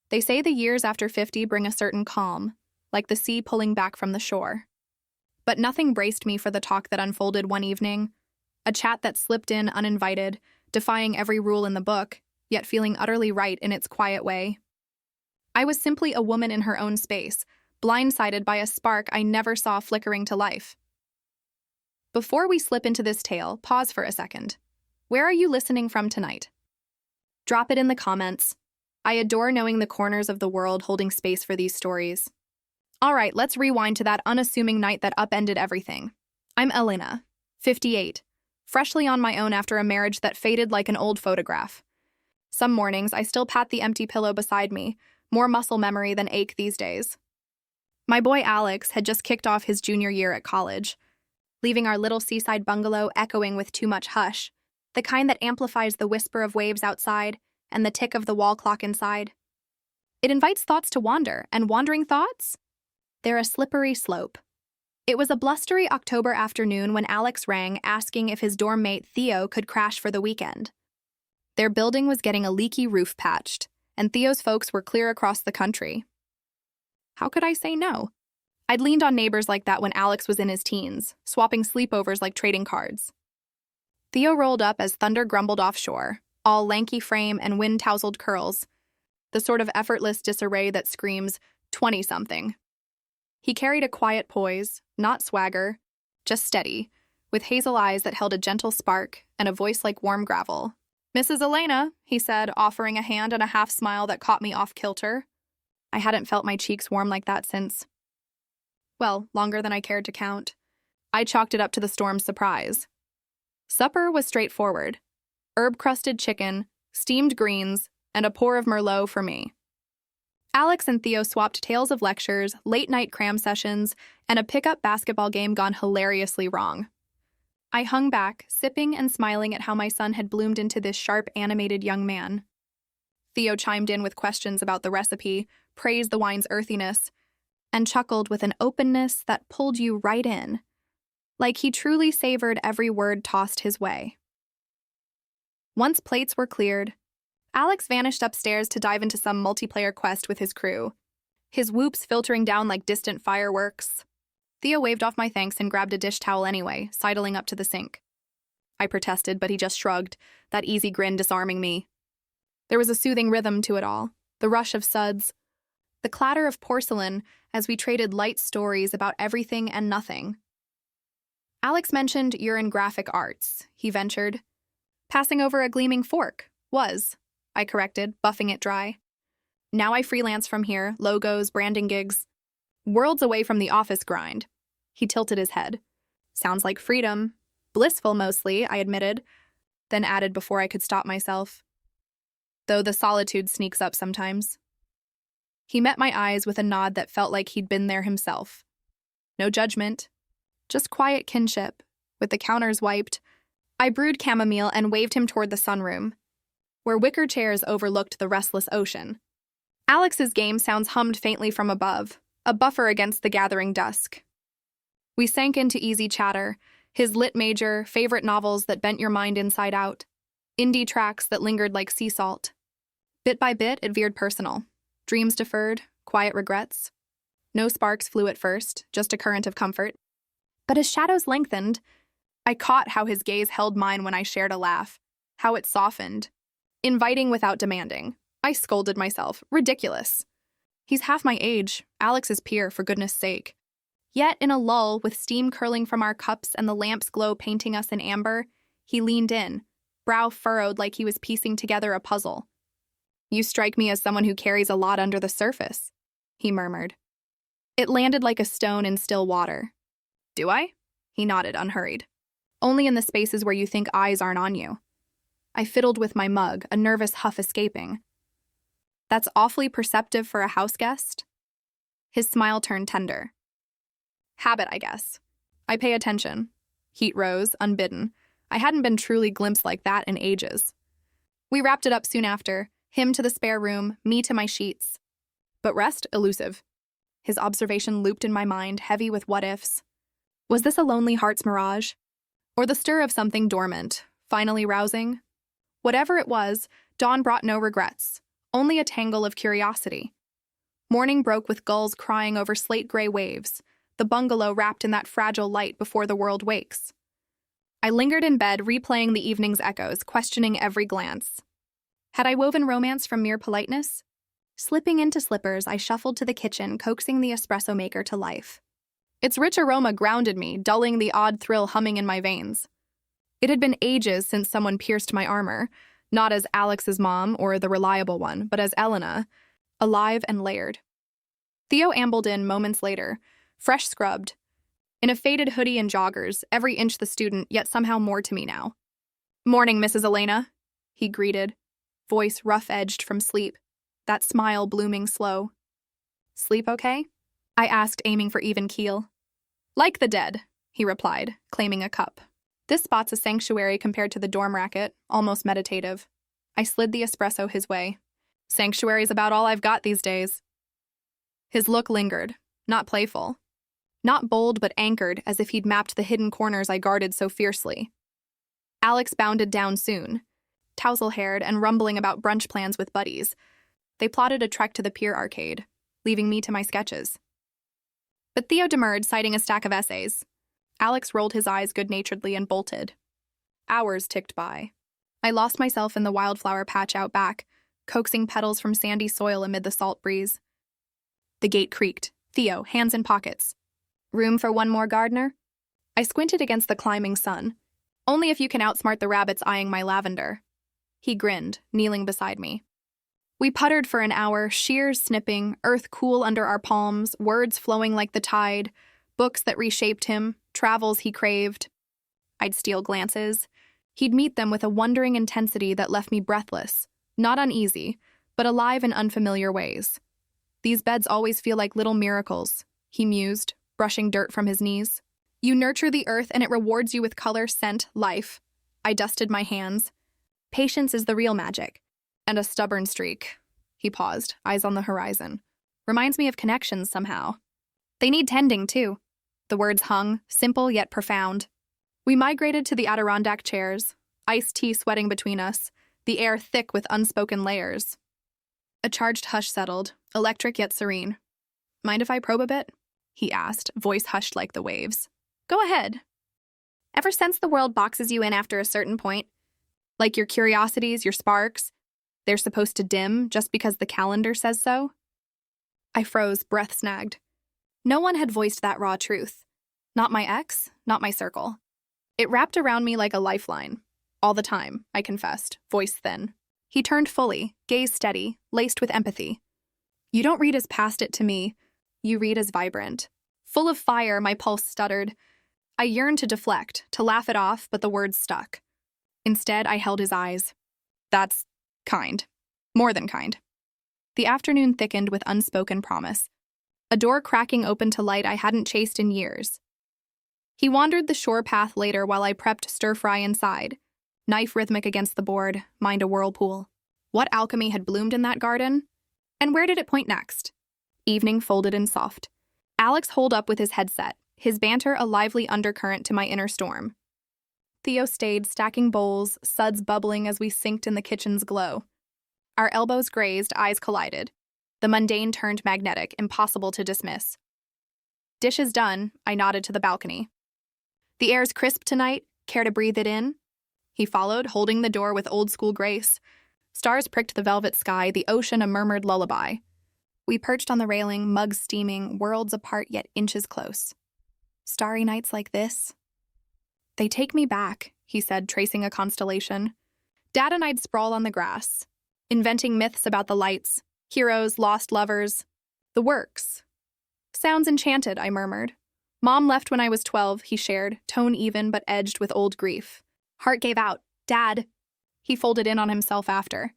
They say the years after 50 bring a certain calm, like the sea pulling back from the shore. But nothing braced me for the talk that unfolded one evening, a chat that slipped in uninvited, defying every rule in the book, yet feeling utterly right in its quiet way. I was simply a woman in her own space, blindsided by a spark I never saw flickering to life. Before we slip into this tale, pause for a second. Where are you listening from tonight? Drop it in the comments. I adore knowing the corners of the world holding space for these stories. All right, let's rewind to that unassuming night that upended everything. I'm Elena, 58, freshly on my own after a marriage that faded like an old photograph. Some mornings, I still pat the empty pillow beside me, more muscle memory than ache these days. My boy Alex had just kicked off his junior year at college, leaving our little seaside bungalow echoing with too much hush, the kind that amplifies the whisper of waves outside and the tick of the wall clock inside. It invites thoughts to wander, and wandering thoughts? They're a slippery slope. It was a blustery October afternoon when Alex rang asking if his dorm mate Theo could crash for the weekend. Their building was getting a leaky roof patched, and Theo's folks were clear across the country. How could I say no? I'd leaned on neighbors like that when Alex was in his teens, swapping sleepovers like trading cards. Theo rolled up as thunder grumbled offshore, all lanky frame and wind-tousled curls, the sort of effortless disarray that screams 20-something. He carried a quiet poise, not swagger, just steady, with hazel eyes that held a gentle spark and a voice like warm gravel. "Mrs. Elena," he said, offering a hand and a half-smile that caught me off kilter. I hadn't felt my cheeks warm like that since, well, longer than I cared to count. I chalked it up to the storm's surprise. Supper was straightforward. Herb-crusted chicken, steamed greens, and a pour of Merlot for me. Alex and Theo swapped tales of lectures, late-night cram sessions, and a pickup basketball game gone hilariously wrong. I hung back, sipping and smiling at how my son had bloomed into this sharp, animated young man. Theo chimed in with questions about the recipe, praised the wine's earthiness, and chuckled with an openness that pulled you right in, like he truly savored every word tossed his way. Once plates were cleared, Alex vanished upstairs to dive into some multiplayer quest with his crew, his whoops filtering down like distant fireworks. Theo waved off my thanks and grabbed a dish towel anyway, sidling up to the sink. I protested, but he just shrugged, that easy grin disarming me. There was a soothing rhythm to it all, the rush of suds, the clatter of porcelain as we traded light stories about everything and nothing. Alex mentioned you're in graphic arts, he ventured. Passing over a gleaming fork, I corrected, buffing it dry. Now I freelance from here, logos, branding gigs. Worlds away from the office grind. He tilted his head. Sounds like freedom. Blissful mostly, I admitted, then added before I could stop myself. Though the solitude sneaks up sometimes. He met my eyes with a nod that felt like he'd been there himself. No judgment, just quiet kinship. With the counters wiped, I brewed chamomile and waved him toward the sunroom, where wicker chairs overlooked the restless ocean. Alex's game sounds hummed faintly from above, a buffer against the gathering dusk. We sank into easy chatter, his lit major, favorite novels that bent your mind inside out, indie tracks that lingered like sea salt. Bit by bit, it veered personal. Dreams deferred, quiet regrets. No sparks flew at first, just a current of comfort. But as shadows lengthened, I caught how his gaze held mine when I shared a laugh, how it softened, inviting without demanding. I scolded myself. Ridiculous. He's half my age, Alex's peer, for goodness sake. Yet, in a lull, with steam curling from our cups and the lamp's glow painting us in amber, he leaned in, brow furrowed like he was piecing together a puzzle. "You strike me as someone who carries a lot under the surface," he murmured. It landed like a stone in still water. "Do I?" He nodded, unhurried. "Only in the spaces where you think eyes aren't on you." I fiddled with my mug, a nervous huff escaping. "That's awfully perceptive for a house guest?" His smile turned tender. "Habit, I guess. I pay attention." Heat rose, unbidden. I hadn't been truly glimpsed like that in ages. We wrapped it up soon after, him to the spare room, me to my sheets. But rest, elusive. His observation looped in my mind, heavy with what-ifs. Was this a lonely heart's mirage? Or the stir of something dormant, finally rousing? Whatever it was, dawn brought no regrets, only a tangle of curiosity. Morning broke with gulls crying over slate-gray waves, the bungalow wrapped in that fragile light before the world wakes. I lingered in bed, replaying the evening's echoes, questioning every glance. Had I woven romance from mere politeness? Slipping into slippers, I shuffled to the kitchen, coaxing the espresso maker to life. Its rich aroma grounded me, dulling the odd thrill humming in my veins. It had been ages since someone pierced my armor, not as Alex's mom or the reliable one, but as Elena, alive and layered. Theo ambled in moments later, fresh scrubbed, in a faded hoodie and joggers, every inch the student, yet somehow more to me now. "Morning, Mrs. Elena," he greeted, voice rough-edged from sleep, that smile blooming slow. "Sleep okay?" I asked, aiming for even keel. "Like the dead," he replied, claiming a cup. "This spot's a sanctuary compared to the dorm racket, almost meditative." I slid the espresso his way. "Sanctuary's about all I've got these days." His look lingered, not playful. Not bold but anchored, as if he'd mapped the hidden corners I guarded so fiercely. Alex bounded down soon, tousle-haired and rumbling about brunch plans with buddies. They plotted a trek to the pier arcade, leaving me to my sketches. But Theo demurred, citing a stack of essays. Alex rolled his eyes good-naturedly and bolted. Hours ticked by. I lost myself in the wildflower patch out back, coaxing petals from sandy soil amid the salt breeze. The gate creaked. Theo, hands in pockets. "Room for one more gardener?" I squinted against the climbing sun. "Only if you can outsmart the rabbits eyeing my lavender." He grinned, kneeling beside me. We puttered for an hour, shears snipping, earth cool under our palms, words flowing like the tide, books that reshaped him, travels he craved. I'd steal glances. He'd meet them with a wondering intensity that left me breathless, not uneasy, but alive in unfamiliar ways. "These beds always feel like little miracles," he mused, brushing dirt from his knees. "You nurture the earth and it rewards you with color, scent, life." I dusted my hands. "Patience is the real magic. And a stubborn streak." He paused, eyes on the horizon. "Reminds me of connections somehow. They need tending, too." The words hung, simple yet profound. We migrated to the Adirondack chairs, iced tea sweating between us, the air thick with unspoken layers. A charged hush settled, electric yet serene. "Mind if I probe a bit?" he asked, voice hushed like the waves. "Go ahead." "Ever sense the world boxes you in after a certain point? Like your curiosities, your sparks? They're supposed to dim just because the calendar says so?" I froze, breath snagged. No one had voiced that raw truth. Not my ex, not my circle. It wrapped around me like a lifeline. All the time, I confessed, voice thin. He turned fully, gaze steady, laced with empathy. "You don't read as past it to me. You read as vibrant." Full of fire, my pulse stuttered. I yearned to deflect, to laugh it off, but the words stuck. Instead, I held his eyes. "That's kind. More than kind." The afternoon thickened with unspoken promise. A door cracking open to light I hadn't chased in years. He wandered the shore path later while I prepped stir-fry inside, knife rhythmic against the board, mind a whirlpool. What alchemy had bloomed in that garden? And where did it point next? Evening folded in soft. Alex holed up with his headset, his banter a lively undercurrent to my inner storm. Theo stayed, stacking bowls, suds bubbling as we synced in the kitchen's glow. Our elbows grazed, eyes collided. The mundane turned magnetic, impossible to dismiss. "Dishes done," I nodded to the balcony. "The air's crisp tonight. Care to breathe it in?" He followed, holding the door with old-school grace. Stars pricked the velvet sky, the ocean a murmured lullaby. We perched on the railing, mugs steaming, worlds apart yet inches close. "Starry nights like this?" "They take me back," he said, tracing a constellation. Dad and I'd sprawl on the grass, inventing myths about the lights, heroes, lost lovers, the works. "Sounds enchanted," I murmured. "Mom left when I was 12, he shared, tone even but edged with old grief. Heart gave out. Dad." He folded in on himself after.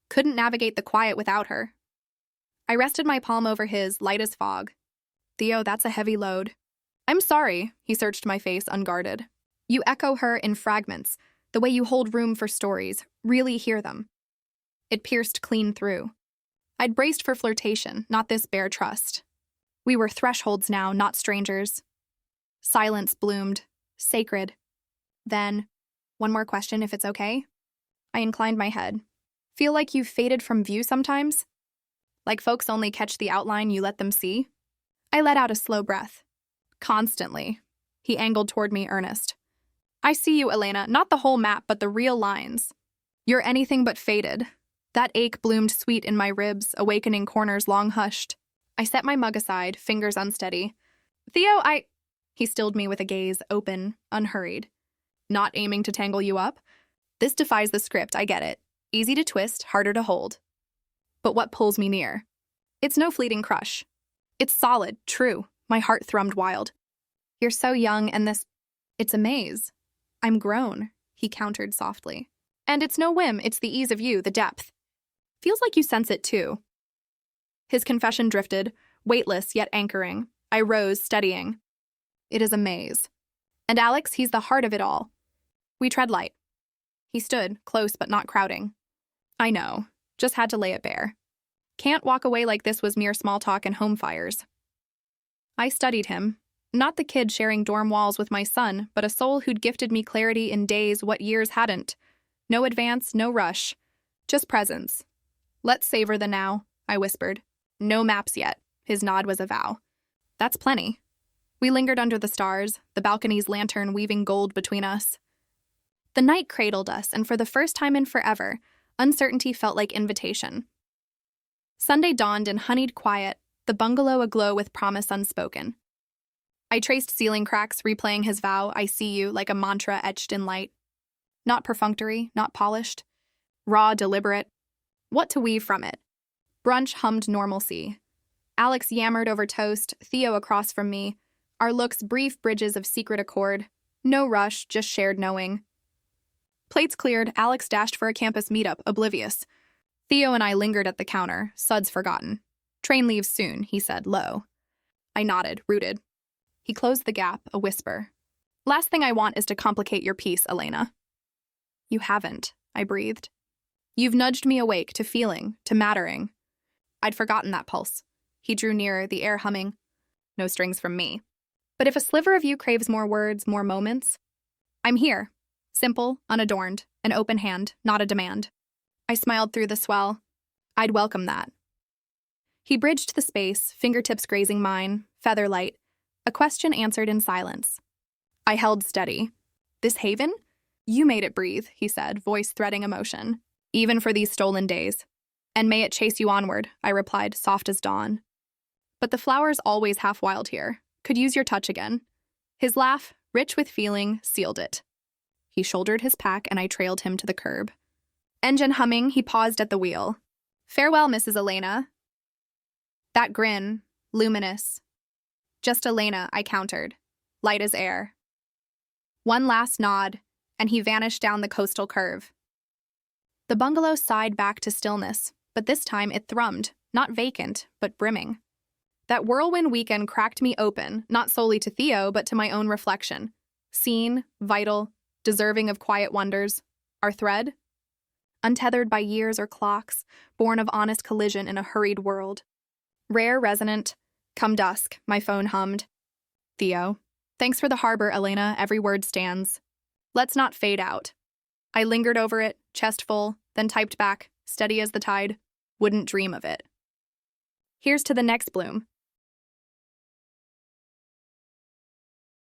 "Couldn't navigate the quiet without her." I rested my palm over his, light as fog. "Theo, that's a heavy load." "I'm sorry," he searched my face, unguarded. "You echo her in fragments, the way you hold room for stories, really hear them." It pierced clean through. I'd braced for flirtation, not this bare trust. We were thresholds now, not strangers. Silence bloomed, sacred. Then, "One more question if it's okay?" I inclined my head. Feel like you've faded from view sometimes? Like folks only catch the outline you let them see? I let out a slow breath. Constantly. He angled toward me, earnest. I see you, Elena, not the whole map, but the real lines. You're anything but faded. That ache bloomed sweet in my ribs, awakening corners long hushed. I set my mug aside, fingers unsteady. Theo, He stilled me with a gaze, open, unhurried. Not aiming to tangle you up? This defies the script, I get it. Easy to twist, harder to hold. But what pulls me near? It's no fleeting crush. It's solid, true. My heart thrummed wild. You're so young, and it's a maze. I'm grown, he countered softly. And it's no whim, it's the ease of you, the depth. Feels like you sense it too. His confession drifted, weightless yet anchoring. I rose, steadying. It is a maze. And Alex, he's the heart of it all. We tread light. He stood, close but not crowding. I know, just had to lay it bare. Can't walk away like this was mere small talk and home fires. I studied him. Not the kid sharing dorm walls with my son, but a soul who'd gifted me clarity in days what years hadn't. No advance, no rush. Just presence. Let's savor the now, I whispered. No maps yet. His nod was a vow. That's plenty. We lingered under the stars, the balcony's lantern weaving gold between us. The night cradled us, and for the first time in forever, uncertainty felt like invitation. Sunday dawned in honeyed quiet, the bungalow aglow with promise unspoken. I traced ceiling cracks, replaying his vow, I see you, like a mantra etched in light. Not perfunctory, not polished. Raw, deliberate. What to weave from it? Brunch hummed normalcy. Alex yammered over toast, Theo across from me. Our looks brief bridges of secret accord. No rush, just shared knowing. Plates cleared, Alex dashed for a campus meetup, oblivious. Theo and I lingered at the counter, suds forgotten. Train leaves soon, he said, low. I nodded, rooted. He closed the gap, a whisper. Last thing I want is to complicate your peace, Elena. You haven't, I breathed. You've nudged me awake, to feeling, to mattering. I'd forgotten that pulse. He drew nearer, the air humming. No strings from me. But if a sliver of you craves more words, more moments, I'm here. Simple, unadorned, an open hand, not a demand. I smiled through the swell. I'd welcome that. He bridged the space, fingertips grazing mine, feather light, a question answered in silence. I held steady. This haven? You made it breathe, he said, voice threading emotion. Even for these stolen days. And may it chase you onward, I replied, soft as dawn. But the flower's always half wild here. Could use your touch again. His laugh, rich with feeling, sealed it. He shouldered his pack and I trailed him to the curb. Engine humming, he paused at the wheel. Farewell, Mrs. Elena. That grin, luminous. Just Elena, I countered, light as air. One last nod, and he vanished down the coastal curve. The bungalow sighed back to stillness, but this time it thrummed, not vacant, but brimming. That whirlwind weekend cracked me open, not solely to Theo, but to my own reflection. Seen, vital, deserving of quiet wonders. Our thread? Untethered by years or clocks, born of honest collision in a hurried world. Rare, resonant. Come dusk, my phone hummed. Theo. Thanks for the harbor, Elena, every word stands. Let's not fade out. I lingered over it, chest full, then typed back, steady as the tide. Wouldn't dream of it. Here's to the next bloom.